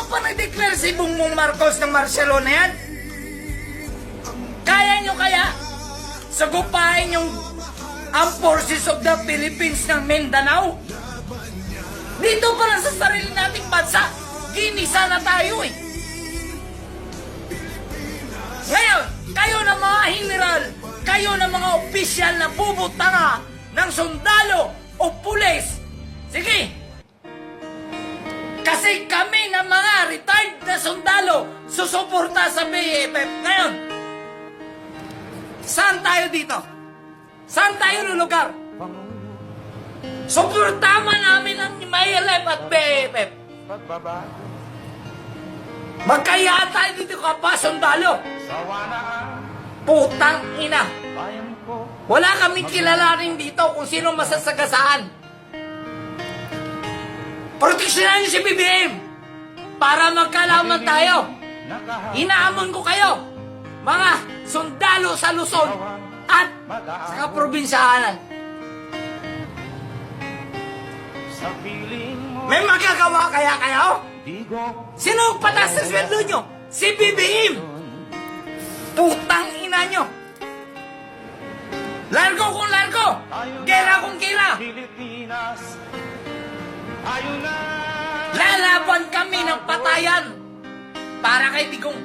pa nag-declare si Bongbong Marcos ng martial law na yan? Kaya nyo kaya sagupain yung ang forces of the Philippines ng Mindanao? Dito pa lang sa sarili nating bansa, ginisa na tayo eh. Ngayon, kayo na mga general, kayo na mga opisyal na bubutanga ng sundalo o pulis, sige, kasi kami na mga retired na sundalo susuporta sa BFF. Ngayon, saan tayo dito? Saan tayo lulugar? Suportaman namin ang MILF at BFF. Magkaya tayo dito kapwa sundalo. Putang ina. Wala kaming kilalanin dito kung sino masasagasaan. Proteksyonan niyo si BBM para magkalaman tayo. Inaamon ko kayo, mga sundalo sa Luzon at sa kaprobinsyahanan. May magagawa kaya kayo? Sino ang patas sa sweldo nyo? Si BBM! Putang ina nyo! Largo kung largo! Gera kung gera! Lalaban kami ng patayan para kay Digong.